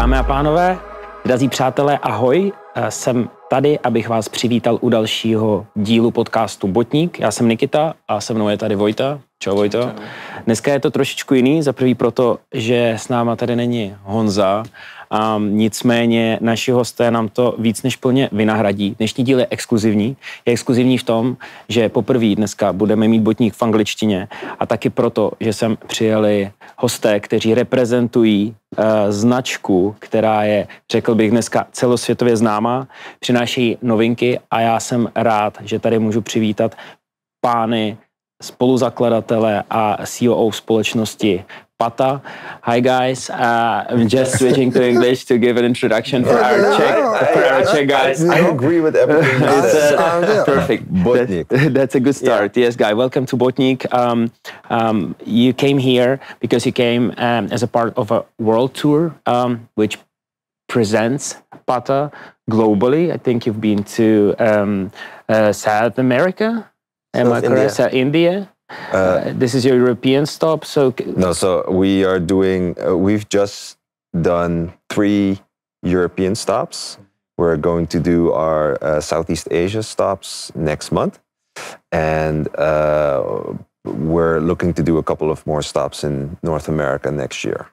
Dámy a pánové, drazí přátelé, ahoj. Jsem tady, abych vás přivítal u dalšího dílu podcastu Botník. Já jsem Nikita a se mnou je tady Vojta. Čau Vojto. Dneska je to trošičku jiný, za prvý proto, že s náma tady není Honza, nicméně naši hosté nám to víc než plně vynahradí. Dnešní díl je exkluzivní. Je exkluzivní v tom, že poprvé dneska budeme mít Botník v angličtině a taky proto, že sem přijeli hosté, kteří reprezentují značku, která je, řekl bych, dneska celosvětově známá, přinášejí novinky a já jsem rád, že tady můžu přivítat pány spoluzakladatele a COO společnosti Patta. Hi guys, I'm just switching to English to give an introduction for our Czech guys. I agree with everything you said. Perfect. Botník. That's a good start. Yeah. Yes, guy. Welcome to Botník. You came here because you came as a part of a world tour, which presents Patta globally. I think you've been to South America. Am I correct? India. This is your European stop, so no. So we are doing. We've just done 3 European stops. We're going to do our Southeast Asia stops next month, and we're looking to do a couple of more stops in North America next year.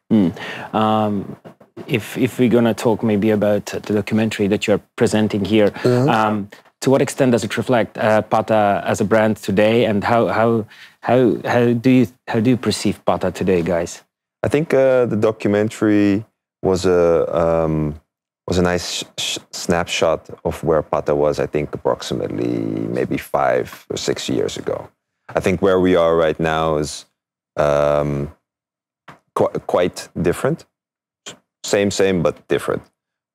If we're gonna talk maybe about the documentary that you're presenting here. Mm-hmm. To what extent does it reflect Patta as a brand today, and how do you perceive Patta today, guys? I think the documentary was a nice snapshot of where Patta was. I think approximately maybe 5 or 6 years ago. I think where we are right now is quite different. Same, but different.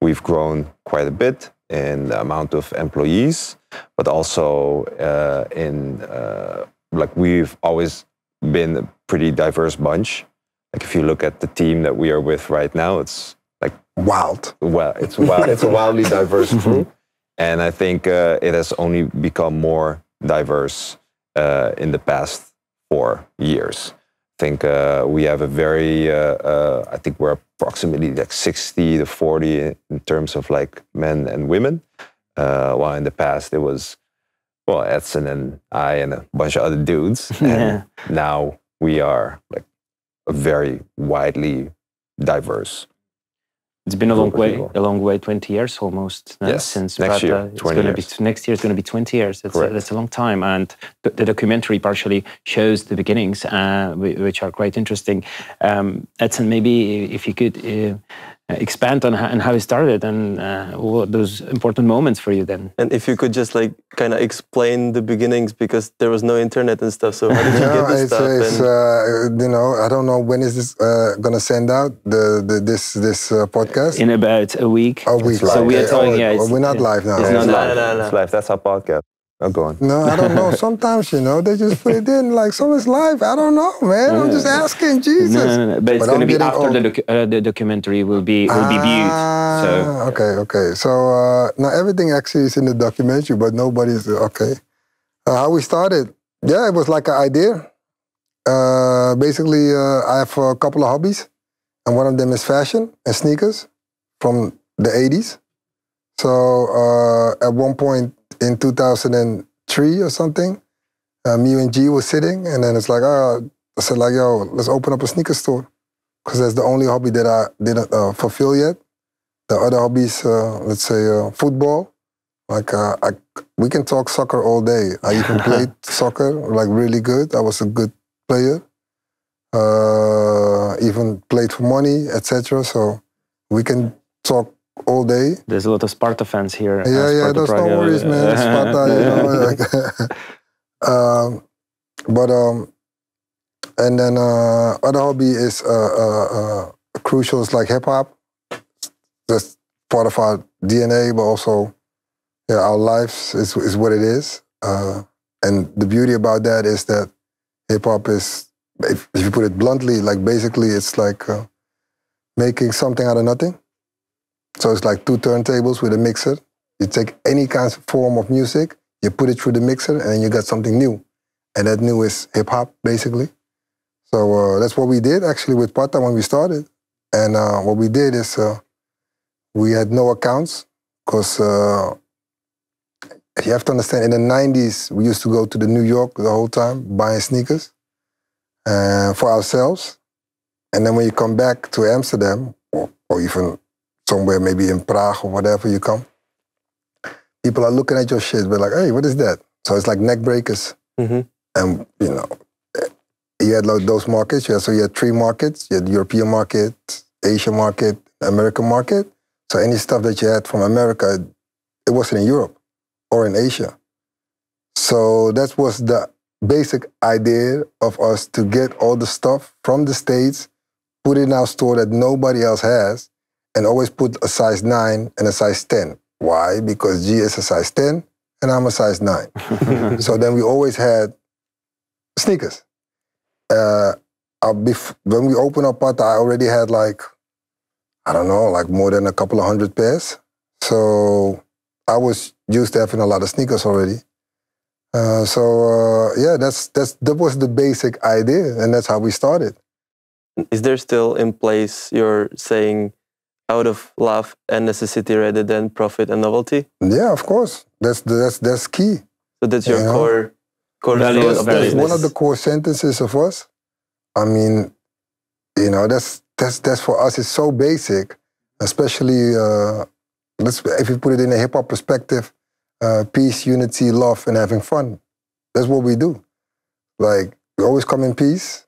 We've grown quite a bit in the amount of employees, but also like we've always been a pretty diverse bunch. Like if you look at the team that we are with right now, it's like wild. Well, it's wild. It's a wildly diverse group, and I think it has only become more diverse in the past 4 years. I think we have a very, I think we're approximately like 60 to 40 in terms of like men and women. While in the past it was, well, Edson and I and a bunch of other dudes. And now we are like a very widely diverse. It's been a long way, 20 years almost. Yes, since next Patta. year, 20 years. Next year is going to be 20 years. That's a long time. And the documentary partially shows the beginnings, which are quite interesting. Edson, maybe if you could expand on how it started and what those important moments for you then. And if you could just like kind of explain the beginnings, because there was no internet and stuff. So how did you get this stuff? You know, I don't know when is this gonna send out this podcast. In about a week. A week. So we are talking. We're not live now. It's not live. No. It's live. That's our podcast. Oh, go on. No, I don't know. Sometimes, you know, they just put it in like, so it's live. I don't know, man. I'm just asking, Jesus. No. But it's going to be after the documentary will be viewed. So. Okay. So now everything actually is in the documentary, but nobody's okay. How we started? Yeah, it was like an idea. Basically, I have a couple of hobbies, and one of them is fashion and sneakers from the 80s. So at one point, in 2003 or something, me and Gee was sitting, and then it's like, I said like, yo, let's open up a sneaker store, because that's the only hobby that I didn't fulfill yet. The other hobbies, let's say football, like we can talk soccer all day. I even played soccer like really good. I was a good player. Even played for money, etc. So we can talk all day. There's a lot of Sparta fans here. Yeah, there's no worries, man. Sparta, you know. And then other hobby is crucial is like hip hop. That's part of our DNA, but also our lives is what it is. And the beauty about that is that hip hop is, if you put it bluntly, like basically it's like making something out of nothing. So it's like 2 turntables with a mixer. You take any kind of form of music, you put it through the mixer, and then you got something new. And that new is hip-hop, basically. So that's what we did, actually, with Patta when we started. And what we did is We had no accounts because you have to understand, in the 90s, we used to go to New York the whole time buying sneakers for ourselves. And then when you come back to Amsterdam, or even somewhere maybe in Prague or whatever you come, people are looking at your shit. We're like, hey, what is that? So it's like neck breakers. Mm-hmm. And, you know, you had those markets. So you had 3 markets. You had the European market, Asian market, American market. So any stuff that you had from America, it wasn't in Europe or in Asia. So that was the basic idea of us to get all the stuff from the States, put it in our store that nobody else has, and always put a size 9 and a size 10. Why? Because G is a size 10 and I'm a size 9. So then we always had sneakers. When we opened up Patta, I already had like more than a couple of 100 pairs. So I was used to having a lot of sneakers already. That was the basic idea, and that's how we started. Is there still in place you're saying out of love and necessity rather than profit and novelty? Yeah, of course. That's key. So that's your core value of that's business. One of the core sentences of us. I mean, you know, that's for us. It's so basic, especially if you put it in a hip hop perspective. Peace, unity, love, and having fun. That's what we do. Like, we always come in peace.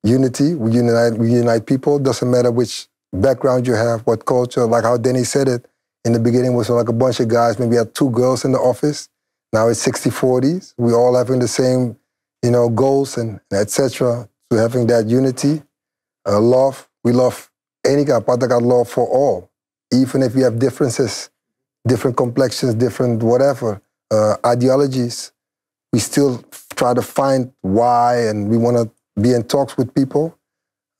Unity, we unite people. Doesn't matter which background you have, what culture. Like how Danny said it in the beginning, was like a bunch of guys. Maybe had 2 girls in the office. Now it's 60-40s. We all having the same, you know, goals and etc. So having that unity, love. We love any guy. Patta got love for all, even if we have differences. Different complexions, different whatever, ideologies. We still try to find why, and we want to be in talks with people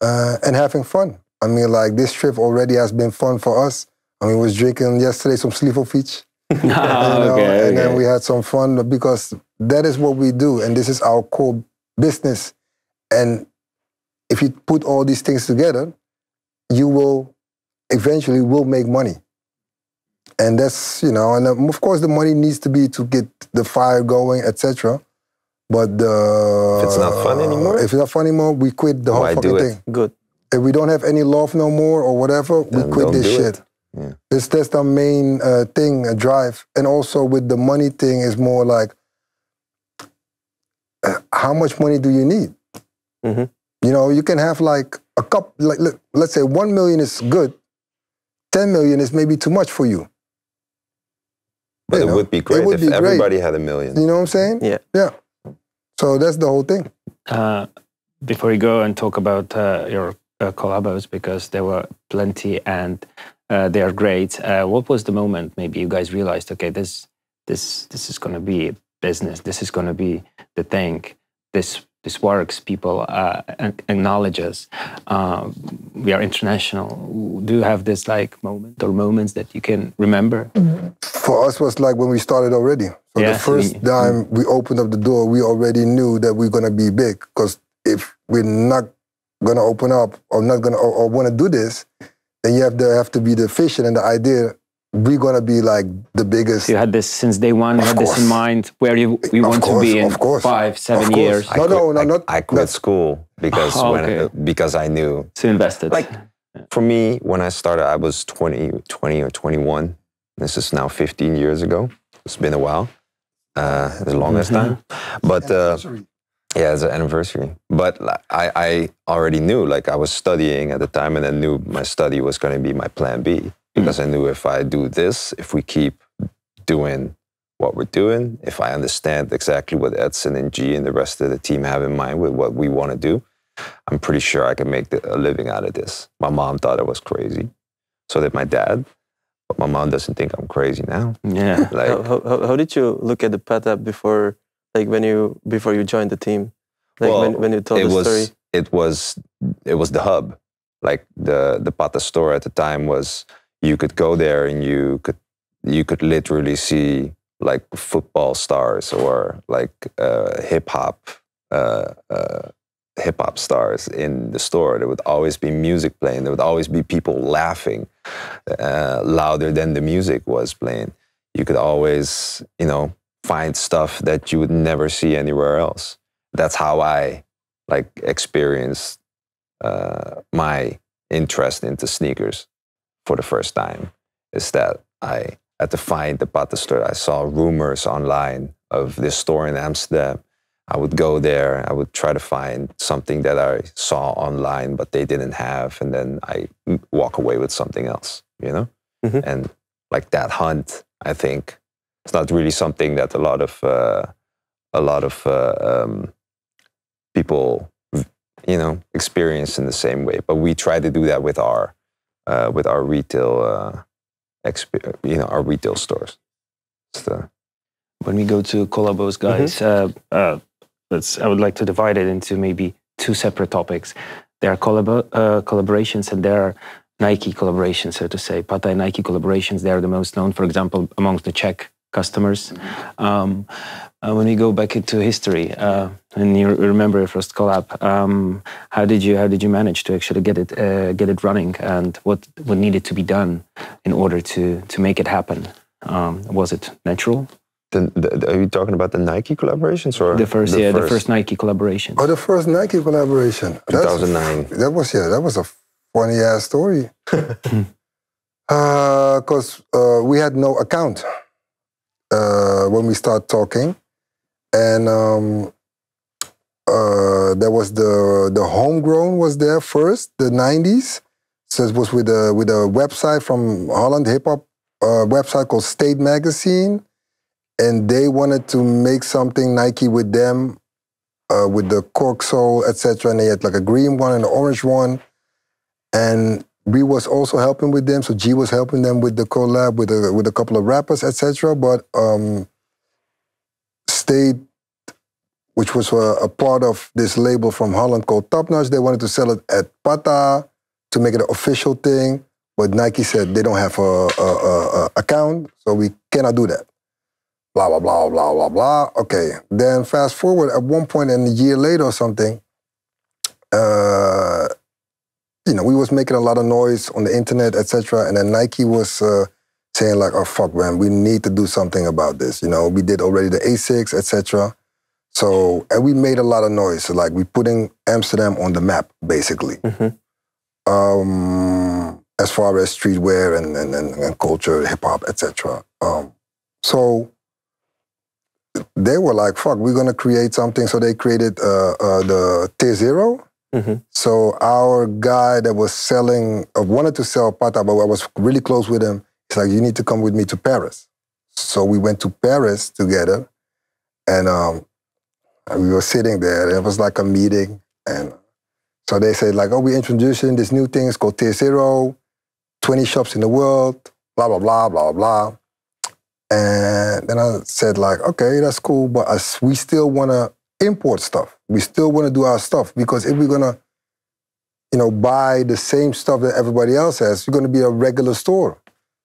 and having fun. I mean, like, this trip already has been fun for us. I mean, we was drinking yesterday some Slivovic. And then we had some fun because that is what we do, and this is our core business. And if you put all these things together, you will eventually make money. And that's, you know, and of course the money needs to be to get the fire going, etc. But if it's not fun anymore, we quit the whole fucking thing. Good. If we don't have any love no more or whatever, we quit this shit. Yeah. That's the main thing, a drive. And also with the money thing is more like, how much money do you need? Mm-hmm. You know, you can have like a couple, like let's say 1 million is good, 10 million is maybe too much for you. But it would be great if everybody had 1 million. You know what I'm saying? Yeah. Yeah. So that's the whole thing. Before we go and talk about your collabos, because there were plenty and they are great. What was the moment maybe you guys realized, okay, this is going to be a business. This is going to be the thing. This works. People acknowledge us. We are international. Do you have this like moment or moments that you can remember? For us, was like when we started already. So the first time we opened up the door, we already knew that we're gonna be big. Because if we're not gonna open up or not gonna or want to do this, then you have to be the vision and the idea. We're gonna be like the biggest. So you had this since day one. You had this in mind where you want to be in 5-7 years. I quit school because because I knew. So invested. Like for me, when I started, I was 20 or 21. This is now 15 years ago. It's been a while, the longest time. But yeah, it's an anniversary. But I already knew. Like I was studying at the time, and I knew my study was going to be my plan B. Because I knew if I do this, if we keep doing what we're doing, if I understand exactly what Edson and G and the rest of the team have in mind with what we want to do, I'm pretty sure I can make a living out of this. My mom thought I was crazy. So did my dad. But my mom doesn't think I'm crazy now. Yeah. Like, how did you look at the Patta before you joined the team? Like when you told the story? It was the hub. Like the Patta store at the time was, you could go there and you could literally see like football stars or like hip hop stars in the store. There would always be music playing. There would always be people laughing. louder than the music was playing. You could always, find stuff that you would never see anywhere else. That's how I experienced my interest into sneakers for the first time. Is that I had to find the Patta store. I saw rumors online of this store in Amsterdam. I would go there. I would try to find something that I saw online, but they didn't have, and then I walk away with something else. And that hunt, I think, it's not really something that a lot of people, experience in the same way. But we try to do that with our retail, our retail stores. So. When we go to collabos, guys, I would like to divide it into maybe two separate topics. There are collaborations and there are Nike collaborations, so to say. Patta and Nike collaborations, they are the most known, for example, amongst the Czech customers. When we go back into history, and you remember your first collab, how did you manage to actually get it running, and what needed to be done in order to make it happen? Was it natural? Are you talking about the Nike collaborations or the first Nike collaboration? Oh, the first Nike collaboration. 2009. That was a funny ass story. Because we had no account when we started talking, and there was the homegrown was there first, the 90s. So it was with a website from Holland, hip hop website called State Magazine. And they wanted to make something Nike with them, with the cork sole, etc. And they had a green one and an orange one. And we was also helping with them. So Gee was helping them with the collab with a couple of rappers, etc. But State, which was a part of this label from Holland called Top Notch, they wanted to sell it at Patta to make it an official thing. But Nike said they don't have a account, so we cannot do that. Blah, blah, blah, blah, blah, blah. Okay, then fast forward, at one point in a year later or something, we was making a lot of noise on the internet, etc. And then Nike was saying oh, fuck, man, we need to do something about this. We did already the A6, etc. So, and we made a lot of noise. So, we putting Amsterdam on the map, basically. As far as streetwear and culture, hip-hop, etc. So, they were like, fuck, we're going to create something. So they created the T0. So our guy that was wanted to sell Patta, but I was really close with him. He's like, you need to come with me to Paris. So we went to Paris together. And we were sitting there. And it was like a meeting. And so they said oh, we're introducing this new thing. It's called T0, 20 shops in the world, blah, blah, blah, blah, blah. And then I said okay, that's cool, but we still want to import stuff. We still want to do our stuff, because if we're going to, buy the same stuff that everybody else has, you're going to be a regular store.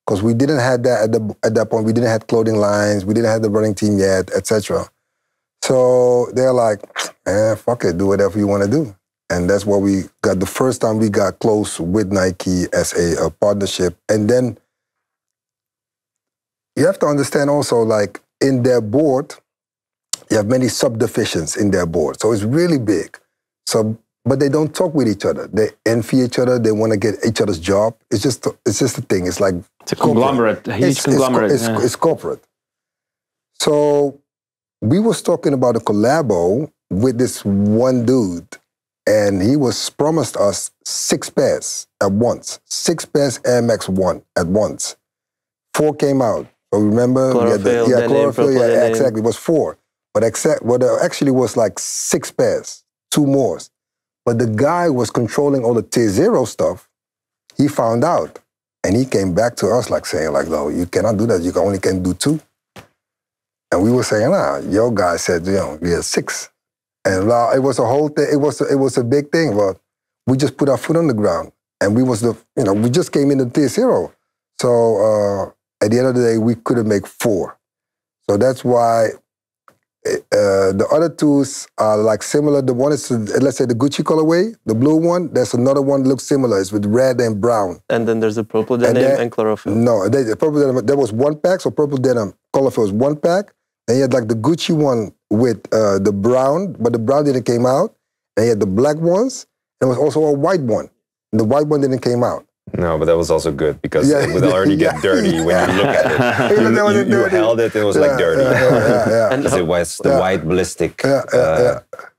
Because we didn't have that at that point. We didn't have clothing lines. We didn't have the running team yet, etc. So they're like, man, fuck it, do whatever you want to do. And that's what we got. The first time we got close with Nike as a partnership. And then you have to understand also, in their board, you have many subdivisions in their board. So it's really big. So, but they don't talk with each other. They envy each other. They want to get each other's job. It's just a thing. It's it's a conglomerate, a huge conglomerate. It's corporate. So we was talking about a collabo with this one dude, and he was promised us 6 pairs at once. 6 pairs Air Max 1 at once. 4 came out. So remember, chlorophyll, exactly. It was 4. But actually was 6 pairs, 2 more. But the guy was controlling all the T0 stuff. He found out. And he came back to us saying no, you cannot do that. You only can do 2. And we were saying, your guy said, we had 6. And it was a whole thing. It was a big thing. But we just put our foot on the ground. And we just came into T0. So, at the end of the day, we couldn't make 4. So that's why the other twos are like similar. The one is, let's say, the Gucci colorway, the blue one. There's another one that looks similar. It's with red and brown. And then there's the purple denim and chlorophyll. No, the purple denim, there was one pack. So purple denim, chlorophyll was one pack. And you had like the Gucci one with the brown, but the brown didn't came out. And you had the black ones. And there was also a white one. And the white one didn't came out. No, but that was also good because it would already get dirty when you look at it. You held it, it was like dirty. Because it was the white ballistic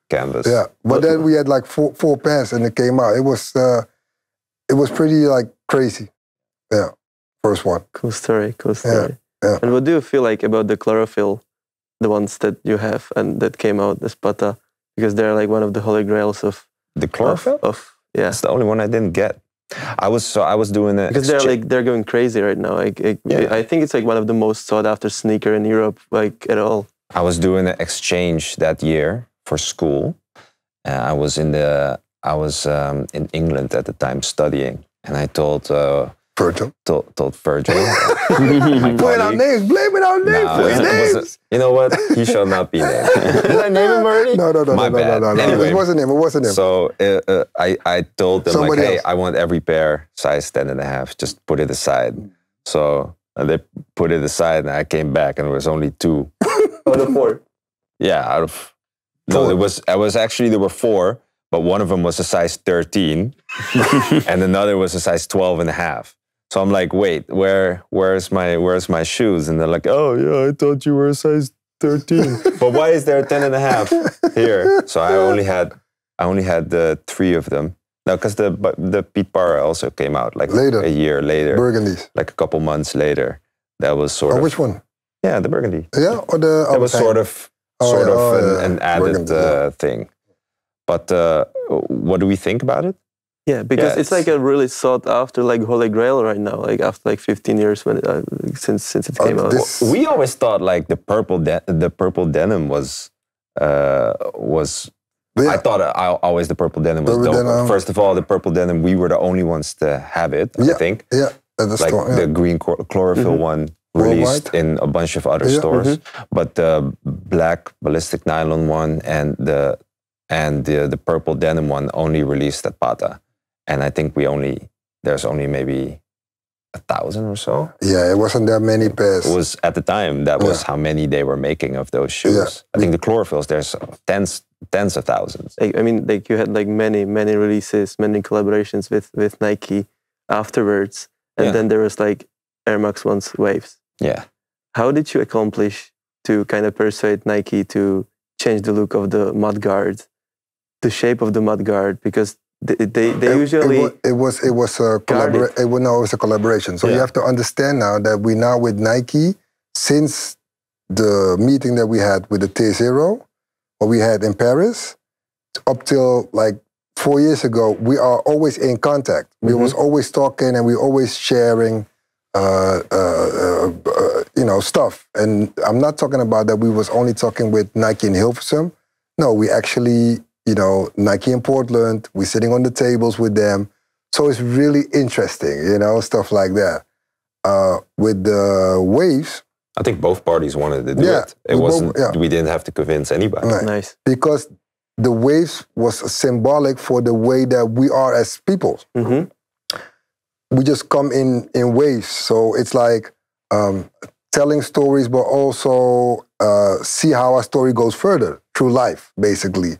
canvas. Yeah, but then we had like four pairs and it came out. It was pretty like crazy. Yeah, first one. Cool story. Yeah. And what do you feel like about the chlorophyll, the ones that you have and that came out as Patta? Because they're like one of the holy grails of the chlorophyll. Yeah, it's the only one I didn't get. I was doing it because they're going crazy right now. I think it's like one of the most sought after sneaker in Europe, like at all. I was doing an exchange that year for school. I was in England at the time studying, and I told Virgil. Told Virgil. Blame our names. You know what? He shall not be named. Did I name him already? No. My bad. Anyway, it wasn't him. So I told them, somebody like, hey, I want every pair size 10.5. Just put it aside. So they put it aside, and I came back, and there was only 2. Out of 4? Yeah, out of... No, there were 4, but one of them was a size 13, and another was a size 12.5. So I'm like, wait, where's my shoes? And they're like, oh yeah, I thought you were a size 13. But why is there a 10.5 here? So I only had the 3 of them. No, because the Pete Parra also came out like later, a year later. Burgundies. Like a couple months later. That was sort of... which one? Yeah, the Burgundy. Yeah, or the... That was sort of an added thing. But what do we think about it? Yeah, because it's like a really sought after like holy grail right now. Like after like 15 years when since it came out. We always thought like the purple denim was. I thought always the purple denim was dope. First of all, the purple denim, we were the only ones to have it. I think. Yeah, at the store. The green chlorophyll one released in a bunch of other stores, but the black ballistic nylon one and the purple denim one only released at Patta. And I think there's only maybe 1,000 or so. Yeah, it wasn't that many pairs. It was at the time, that was how many they were making of those shoes. Yeah. I think the chlorophylls, there's tens of thousands. I mean, like you had like many releases, many collaborations with Nike afterwards. And then there was like Air Max 1's waves. Yeah. How did you accomplish to kind of persuade Nike to change the look of the mudguard, the shape of the mudguard? Because they usually... It was a collaboration. So you have to understand now that we now with Nike, since the meeting that we had with the T0, what we had in Paris, up till like 4 years ago, we are always in contact. We was always talking and we always sharing stuff. And I'm not talking about that we was only talking with Nike in Hilversum. No, we actually... Nike in Portland, we're sitting on the tables with them. So it's really interesting, stuff like that. With the waves... I think both parties wanted to do it. It wasn't, we didn't have to convince anybody. Right. Nice. Because the waves was symbolic for the way that we are as people. We just come in waves. So it's like telling stories, but also see how our story goes further through life, basically.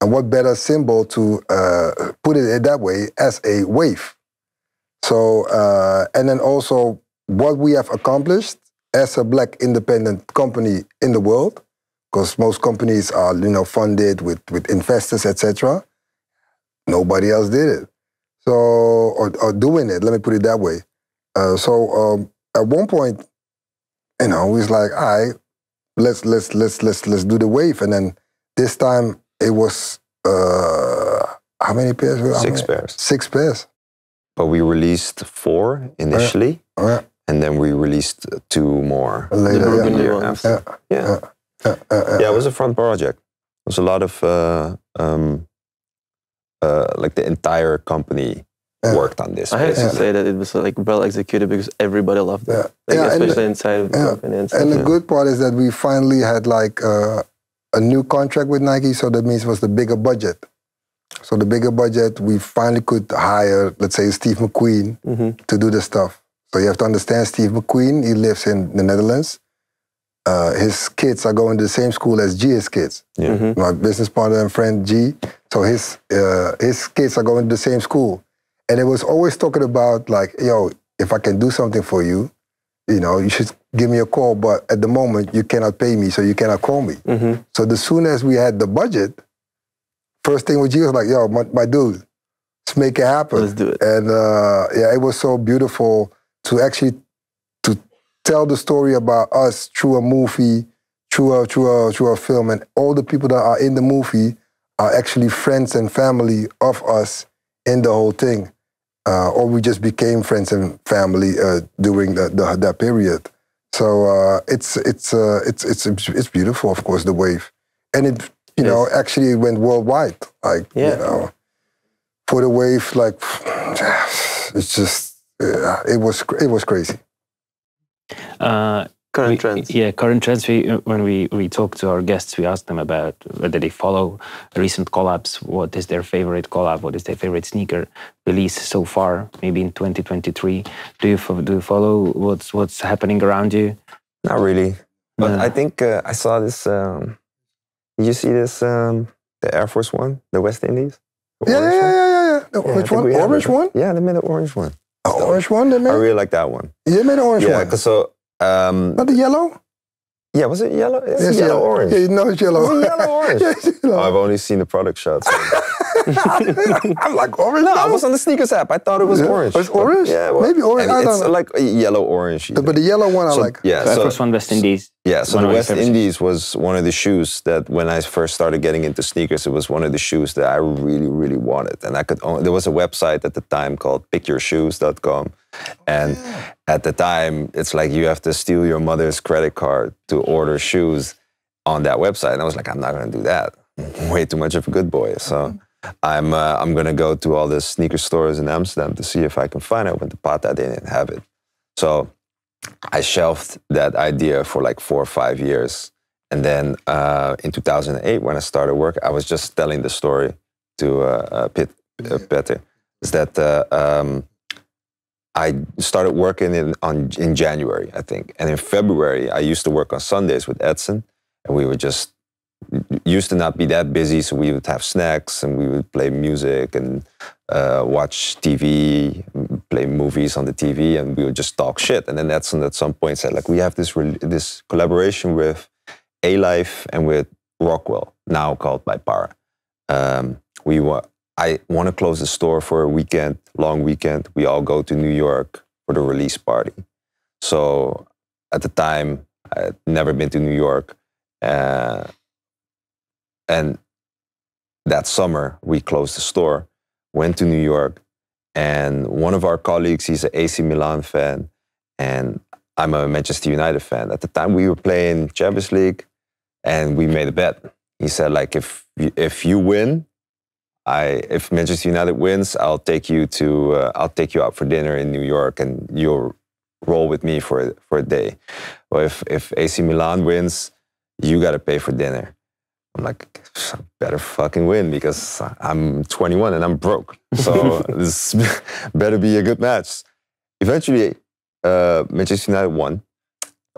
And what better symbol to put it that way as a wave. So, and then also what we have accomplished as a Black independent company in the world, because most companies are, funded with investors, etc. Nobody else did it. So, or doing it, let me put it that way. So at one point, we was like, all right, let's do the wave. And then this time, it was, how many pairs? 6 pairs. 6 pairs. But we released 4 initially, and then we released 2 more later. It was a fun project. It was a lot of, like the entire company worked on this. I have to say that it was like well executed because everybody loved it, especially inside of the company. And the good part is that we finally had like a new contract with Nike, so that means it was the bigger budget. So the bigger budget, we finally could hire, let's say, Steve McQueen to do the stuff. So you have to understand Steve McQueen, he lives in the Netherlands. His kids are going to the same school as Gee's kids. Yeah. My business partner and friend, Gee. So his kids are going to the same school. And it was always talking about like, yo, if I can do something for you, you know, you should give me a call. But at the moment, you cannot pay me, so you cannot call me. So as soon as we had the budget, first thing with Gee was like, yo, my dude, let's make it happen. Let's do it. And yeah, it was so beautiful to actually to tell the story about us through a movie, through a film, and all the people that are in the movie are actually friends and family of us in the whole thing. Or we just became friends and family during that period. So it's beautiful, of course, the wave, and it you know actually went worldwide. Like you know, for the wave, like it's just it was crazy. Current trends. Yeah, current trends. When we talk to our guests, we ask them about whether they follow recent collabs. What is their favorite collab? What is their favorite sneaker release so far? Maybe in 2023. Do you follow what's happening around you? Not really, but I think I saw this. Did you see this? The Air Force One, the West Indies. Yeah. Which one? Orange one? Yeah, they made an orange one. Orange one? They made? I really like that one. You made an orange one? Yeah, because so. Not the yellow? Yeah, was it yellow? It's yellow orange. Yeah, no, it's yellow. Yellow orange. Yeah, it's yellow. Oh, I've only seen the product shots. I'm like, orange? No, I was on the sneakers app. I thought it was orange. It's orange? Yeah, well, maybe orange. I don't it's know. like a yellow orange. But the yellow one I like. Yeah, so first one, West Indies. Yeah, so the West Indies was one of the shoes that when I first started getting into sneakers, it was one of the shoes that I really, really wanted. And I could only, there was a website at the time called pickyourshoes.com. And at the time, it's like you have to steal your mother's credit card to order shoes on that website. And I was like, I'm not going to do that. I'm way too much of a good boy. So I'm going to go to all the sneaker stores in Amsterdam to see if I can find it. I went to Patta, they didn't have it. So I shelved that idea for like 4 or 5 years. And then in 2008, when I started work, I was just telling the story to Peter, is that I started working in January, I think. And in February, I used to work on Sundays with Edson. And we would just, used to not be that busy, so we would have snacks and we would play music and watch TV, play movies on the TV, and we would just talk shit. And then Edson at some point said, like, we have this collaboration with A-Life and with Rockwell, now called by Para. I want to close the store for a weekend, long weekend. We all go to New York for the release party. So at the time, I had never been to New York. And that summer, we closed the store, went to New York, and one of our colleagues, he's an AC Milan fan, and I'm a Manchester United fan. At the time, we were playing Champions League, and we made a bet. He said, like, if you win, if Manchester United wins, I'll take you out for dinner in New York, and you'll roll with me for a day. Or if AC Milan wins, you got to pay for dinner. I'm like, I better fucking win because I'm 21 and I'm broke. So this better be a good match. Eventually, Manchester United won.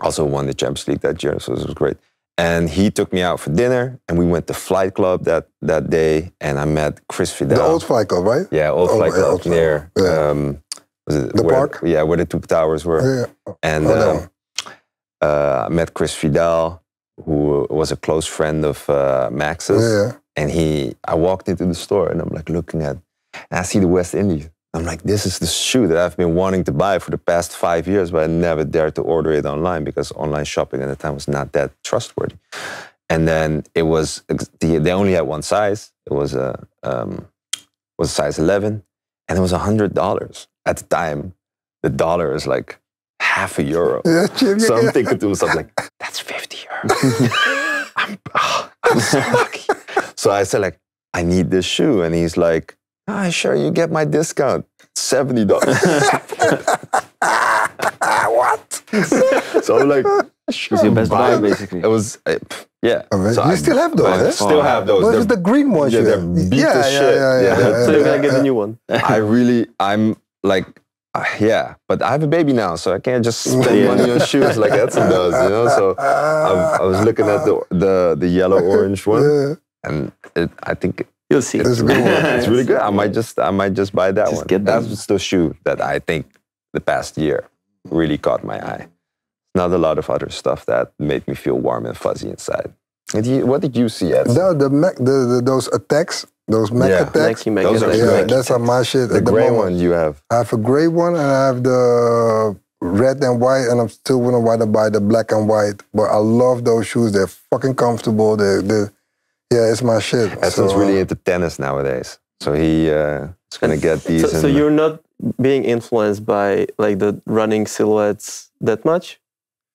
Also won the Champions League that year, so it was great. And he took me out for dinner, and we went to Flight Club that day, and I met Chris Fidel. The old Flight Club, right? Yeah, old Flight Club old near was it the park? Yeah, where the two towers were. Yeah. And I met Chris Fidel, who was a close friend of Max's. Yeah. And I walked into the store, and I'm like looking at, and I see the West Indies. I'm like, this is the shoe that I've been wanting to buy for the past 5 years, but I never dared to order it online because online shopping at the time was not that trustworthy. And then it was, they only had one size. It was a size 11, and it was $100. At the time, the dollar is like half €1. Yeah, so I'm thinking to myself, like, that's €50. I'm so lucky. So I said, like, I need this shoe. And he's like, sure, you get my discount. $70. What? So I'm like, sure. It's your best buy, basically. It was, Yeah. So you still have those, I still have those. Those are the green ones. Yeah, they're beat to shit. So you're gonna get a new one. I'm like, but I have a baby now, so I can't just spend money on shoes like Edson does, you know. So I was looking at the yellow orange one, and I think you'll see. It's a good one. it's really good. I might just buy that Just one. get them. That's the shoe that I think the past year really caught my eye. Not a lot of other stuff that made me feel warm and fuzzy inside. What did you see, Edson? Those attacks, those Mac attacks. Those are That's my shit. The gray one you have. I have a gray one and I have the red and white, and I'm still gonna want to buy the black and white. But I love those shoes. They're fucking comfortable. It's my shit. Edson's really into tennis nowadays, so he's gonna get these. So you're not being influenced by like the running silhouettes that much,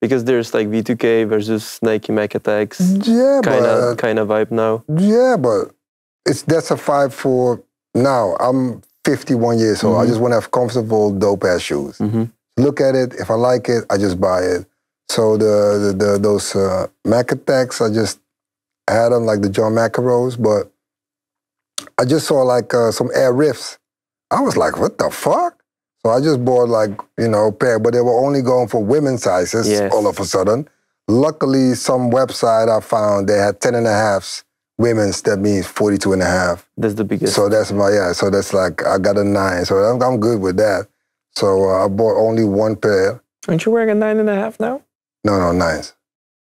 because there's like V2K versus Nike Mac Attacks. Yeah, kind of vibe now. Yeah, but that's a vibe for now. I'm 51 years old. I just want to have comfortable, dope ass shoes. Look at it. If I like it, I just buy it. So those Mac Attacks, I just had them like the John McEnroes, but I just saw like some Air Riffs. I was like, what the fuck? So I just bought like, a pair, but they were only going for women's sizes all of a sudden. Luckily, some website I found, they had 10.5s women's, that means 42.5. That's the biggest. So that's so that's like, I got a 9. So I'm good with that. So I bought only one pair. Aren't you wearing a 9.5 now? No, 9s.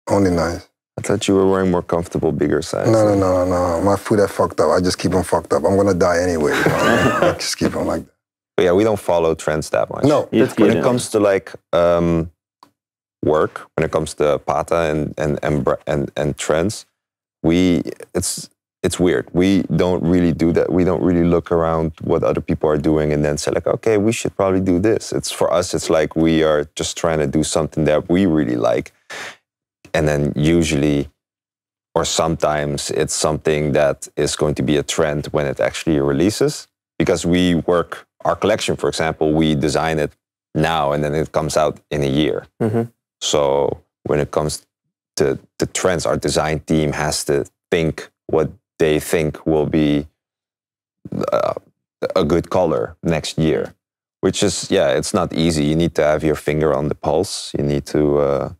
Only 9s. I thought you were wearing more comfortable, bigger size. No. My foot is fucked up. I just keep them fucked up. I'm going to die anyway. I just keep them like that. But yeah, we don't follow trends that much. No. When it comes to like work, when it comes to Patta and trends, it's weird. We don't really do that. We don't really look around what other people are doing and then say like, okay, we should probably do this. It's for us, it's like we are just trying to do something that we really like. And then usually, or sometimes it's something that is going to be a trend when it actually releases. Because we work, our collection, for example, we design it now and then it comes out in a year. So when it comes to the trends, our design team has to think what they think will be a good color next year. Which is, it's not easy. You need to have your finger on the pulse. You need to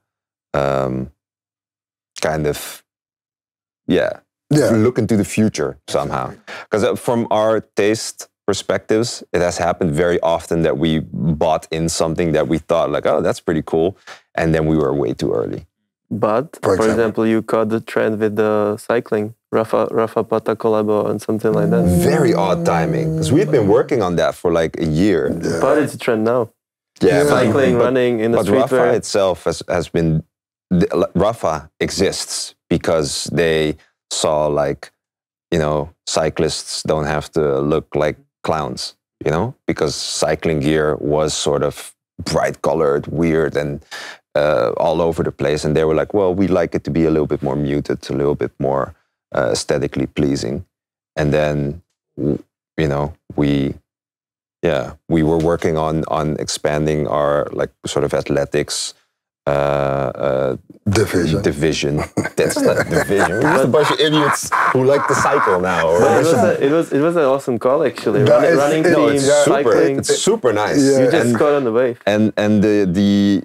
look into the future somehow. Because from our taste perspectives, it has happened very often that we bought in something that we thought like, oh, that's pretty cool. And then we were way too early. But, for example, you caught the trend with the cycling, Rafa Patta collab and something like that. Very odd timing. Because we've been working on that for like a year. Yeah. But it's a trend now. Yeah, cycling, running in the street. But Rafa itself has been... Rafa exists because they saw like, cyclists don't have to look like clowns, because cycling gear was sort of bright colored, weird, and all over the place. And they were like, well, we like it to be a little bit more muted, a little bit more aesthetically pleasing. And then, we were working on expanding our like sort of athletics division. That's not division. We're just a bunch of idiots who like to cycle now. It was an awesome call actually. Running team, cycling. It's super nice. Yeah. You just got on the wave. And the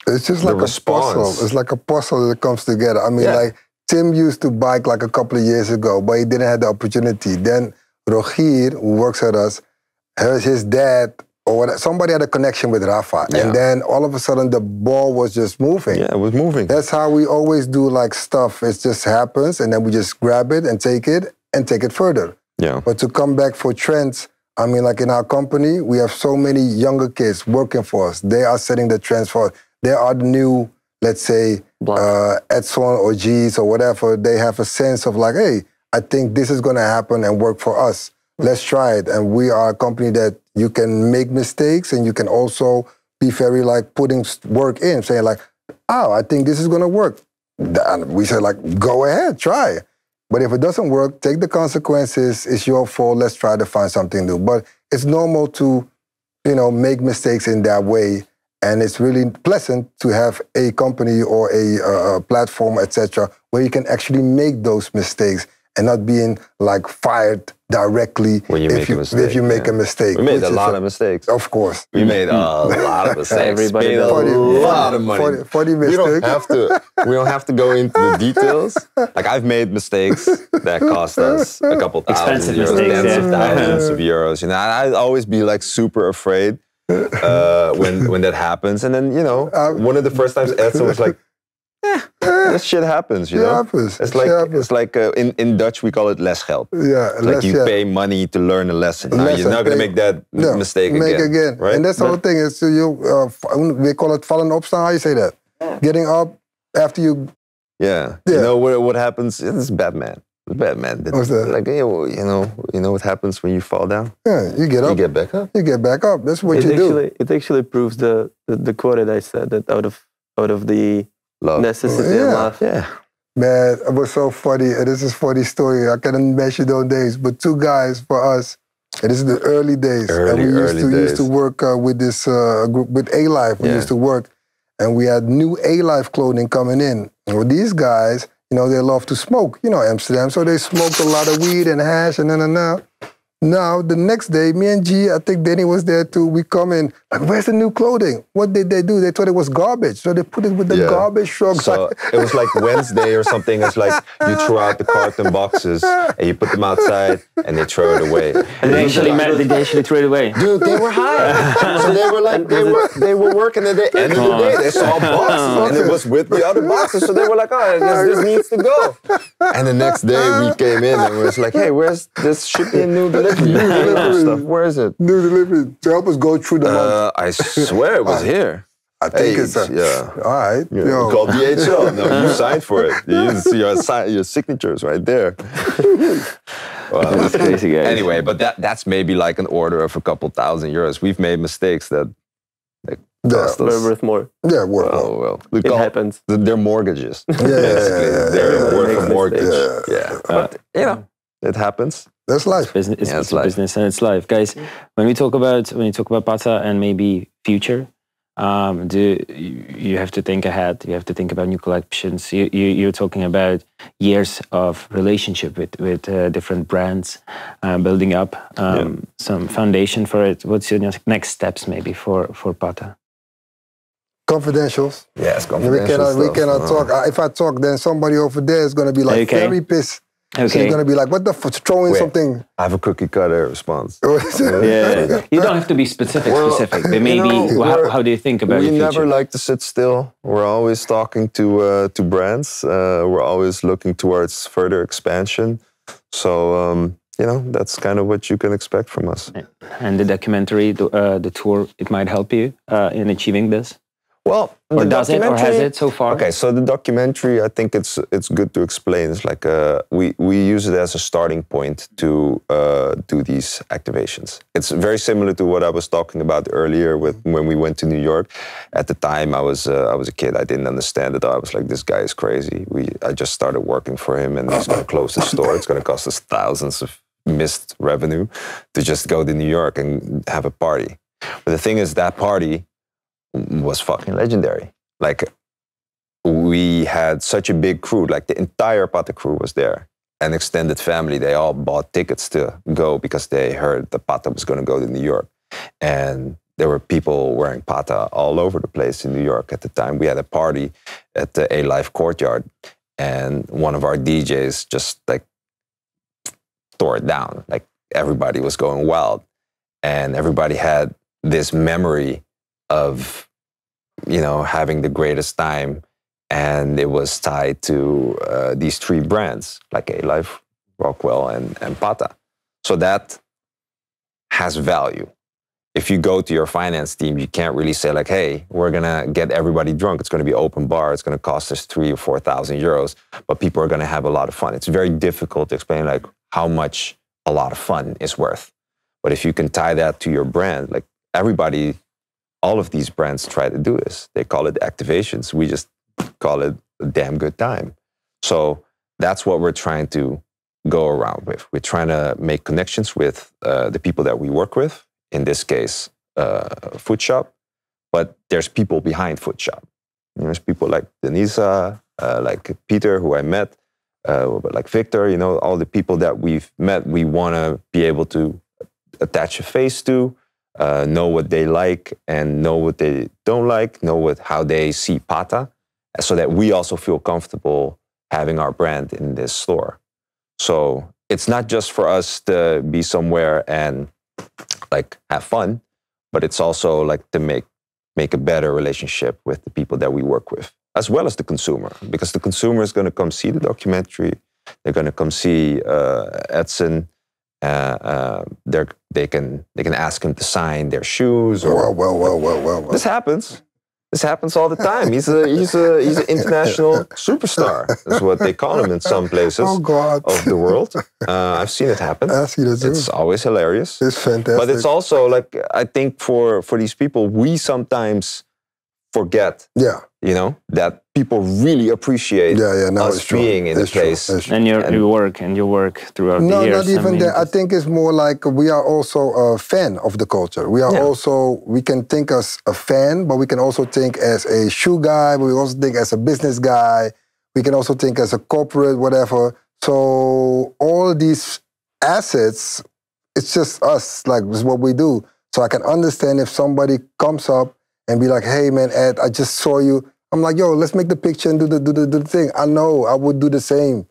it's just like a puzzle. It's like a puzzle that comes together. I mean, like Tim used to bike like a couple of years ago, but he didn't have the opportunity. Then Rogier, who works at us, his dad or somebody had a connection with Rafa. And then all of a sudden the ball was just moving. Yeah, it was moving. That's how we always do like stuff. It just happens and then we just grab it and take it further. Yeah. But to come back for trends, I mean, like in our company, we have so many younger kids working for us. They are setting the trends for us. They are the new, let's say, Edson or G's or whatever. They have a sense of like, hey, I think this is going to happen and work for us. Let's try it. And we are a company that you can make mistakes and you can also be very like putting work in, saying like, oh, I think this is going to work. And we say like, go ahead, try. But if it doesn't work, take the consequences. It's your fault. Let's try to find something new. But it's normal to, make mistakes in that way And it's really pleasant to have a company or a platform, etc., where you can actually make those mistakes and not being like fired directly when you make a mistake. If you make a mistake. We made a lot of mistakes. Of course. We made a lot of mistakes. Everybody made a lot of money. 40 mistakes. We don't have to go into the details. Like I've made mistakes that cost us a couple thousand euros, tens of thousands of euros. You know, I'd always be like super afraid when that happens. And then, you know, one of the first times Edson was like, this shit happens, you know? It's like in Dutch we call it lesgeld. Yeah, it's like you pay money to learn a lesson. Now you're not going to make that mistake again. Right? And that's the whole thing. Is we call it vallen opstaan. How you say that? Getting up after you. Yeah. You know what happens? It's Batman. It's Batman. What's that? Like, you know what happens when you fall down? Yeah, you get up. You get back up. You get back up. That's what you do. It actually proves the quote that I said, that out of the love. Necessity and love. Yeah. Man, it was so funny. This is a funny story. I can't mention those days, but two guys for us, and this is the early days. And we used to work with this group, with A-Life. We used to work, and we had new A-Life clothing coming in. And with these guys, you know, they love to smoke, you know, Amsterdam. So they smoked a lot of weed and hash and Now, the next day, me and Gee, I think Danny was there too, we come in, like, where's the new clothing? What did they do? They thought it was garbage. So they put it with the garbage truck. So it was like Wednesday or something. It's like you throw out the carton boxes and you put them outside and they throw it away. And they actually threw it away. Dude, they were high. So they were like, they were working at the end of the day. They saw boxes and it was with the other boxes. So they were like, oh, I guess this needs to go. And the next day we came in and it was like, hey, this should be a new delivery. Stuff. Where is it? New delivery. To help us go through the month. I swear it was here. I think it's all right. Yeah. Called DHL. No, you signed for it. You see your signatures right there. Well, that's crazy, guys. Anyway, but that's maybe like an order of a couple thousand euros. We've made mistakes that cost us. They're worth more. Yeah, worth more. Oh well, it happens. They're mortgages. They're worth a mortgage. Yeah, but you know, it happens. That's life. It's business and it's life, guys. When you talk about Patta and maybe future, you have to think ahead. You have to think about new collections. You're talking about years of relationship with different brands, building up some foundation for it. What's your next steps maybe for Patta? Confidentials. Yes, confidential. We cannot talk. If I talk, then somebody over there is going to be like very pissed. Okay. So you're going to be like, what the fuck, throwing something. I have a cookie cutter response. Yeah. You don't have to be specific, but maybe how do you think about it? We your never like to sit still. We're always talking to brands. We're always looking towards further expansion. So, that's kind of what you can expect from us. And the documentary, the tour, it might help you in achieving this? Well, or does it, or has it so far? Okay, so the documentary, I think it's good to explain. It's like we use it as a starting point to do these activations. It's very similar to what I was talking about earlier when we went to New York. At the time, I was a kid. I didn't understand it. I was like, this guy is crazy. I just started working for him, and he's going to close the store. It's going to cost us thousands of missed revenue to just go to New York and have a party. But the thing is, that party was fucking legendary. Like, we had such a big crew, like the entire Patta crew was there. An extended family, they all bought tickets to go because they heard that Patta was going to go to New York. And there were people wearing Patta all over the place in New York at the time. We had a party at the A-Life courtyard, and one of our DJs just like tore it down. Like, everybody was going wild, and everybody had this memory of, having the greatest time, and it was tied to these three brands like A-Life, Rockwell, and Patta. So that has value. If you go to your finance team, you can't really say like, hey, we're gonna get everybody drunk. It's gonna be open bar. It's gonna cost us 3,000 or 4,000 euros, but people are gonna have a lot of fun. It's very difficult to explain like how much a lot of fun is worth. But if you can tie that to your brand, like all of these brands try to do this. They call it activations. We just call it a damn good time. So that's what we're trying to go around with. We're trying to make connections with the people that we work with. In this case, Footshop. but there's people behind Footshop. There's people like Denisa, like Peter, who I met, like Victor, all the people that we've met, we want to be able to attach a face to, know what they like and know what they don't like, know how they see Patta, so that we also feel comfortable having our brand in this store. So it's not just for us to be somewhere and like have fun, but it's also like to make a better relationship with the people that we work with, as well as the consumer, because the consumer is going to come see the documentary. They're going to come see Edson. They can ask him to sign their shoes. Or, Well. This happens. This happens all the time. He's an international superstar. That's what they call him in some places of the world. I've seen it happen. I've seen it too. It's always hilarious. It's fantastic. But it's also like, I think for these people, we sometimes forget, that people really appreciate us being in the place. And your work throughout the years. No, not even that. I think it's more like we are also a fan of the culture. We are also, we can think as a fan, but we can also think as a shoe guy, but we also think as a business guy. We can also think as a corporate, whatever. So all of these assets, it's just us, like this is what we do. So I can understand if somebody comes up and be like, hey man, Ed, I just saw you. I'm like, yo, let's make the picture and do the thing. I know I would do the same.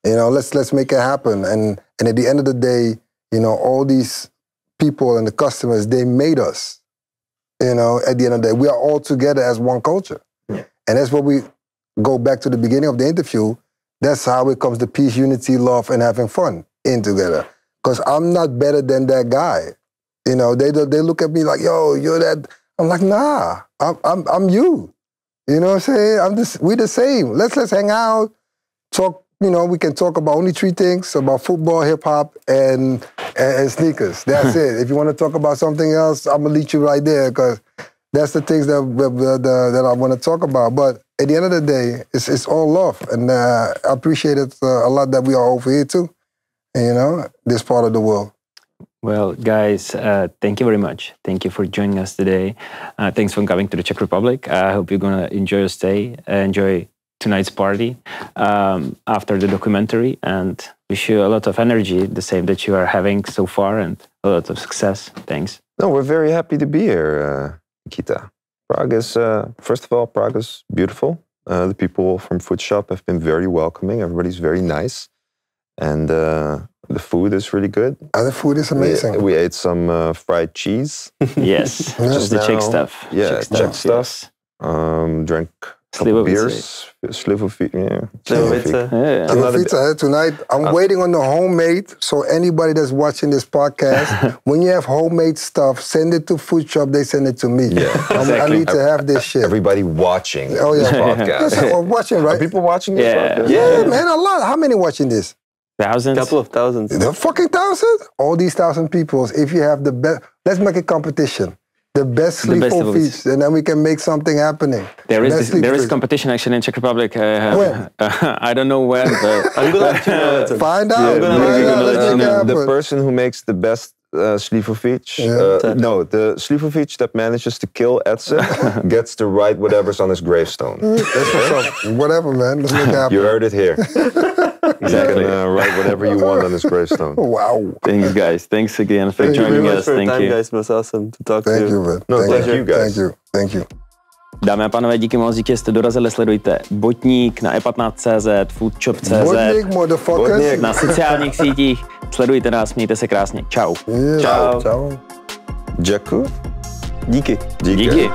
Let's make it happen. And at the end of the day, all these people and the customers, they made us. At the end of the day, we are all together as one culture. Yeah. And that's what we go back to the beginning of the interview. That's how it comes to peace, unity, love, and having fun in together. Because I'm not better than that guy. They look at me like, yo, you're that. I'm like, nah, I'm you. You know what I'm saying? We the same. Let's hang out, talk. We can talk about only 3 things: about football, hip hop, and sneakers. That's it. If you want to talk about something else, I'm gonna lead you right there because that's the things that I want to talk about. But at the end of the day, it's all love, and I appreciate it a lot that we are over here too. This part of the world. Well, guys, thank you very much. Thank you for joining us today. Thanks for coming to the Czech Republic. I hope you're going to enjoy your stay, enjoy tonight's party after the documentary, and wish you a lot of energy, the same that you are having so far, and a lot of success. Thanks. No, we're very happy to be here, Nikita. Prague is, first of all, Prague is beautiful. The people from Footshop have been very welcoming. Everybody's very nice. And the food is really good. The food is amazing. We ate some fried cheese. Yes, just the Czech stuff. Yeah, Czech stuff. Drank a couple beers. Slivovica. Tonight, I'm waiting on the homemade. So anybody that's watching this podcast, when you have homemade stuff, send it to Footshop. They send it to me. Yeah, exactly. I need to have this shit. Everybody watching this podcast. Yes, watching, right? Are people watching this podcast? Yeah, man, a lot. How many watching this? Thousands? Couple of thousands. The fucking thousands? All these 1,000 people. If you have the best, let's make a competition. The best sleep-full feet, and then we can make something happening. There is competition actually in Czech Republic. When? I don't know when, but I'm gonna let you know. Find out. The person who makes the best Slivovic, the Slivovic that manages to kill Edson gets to write whatever's on his gravestone. That's what's up. Whatever, man. Let's make it happen. You heard it here. Exactly. You can write whatever you want on his gravestone. Wow. Thanks, guys. Thanks again for joining us. Thank you, guys. It was awesome to talk to you. Thank you, man. No, thank you, guys. Thank you. Dámy a pánové, díky moc, díky, že jste dorazili, sledujte Botník na E15.cz, Footshop.cz, Botník, na sociálních sítích. Sledujte nás, mějte se krásně. Čau. Čau. Děkuji. Díky. Díky.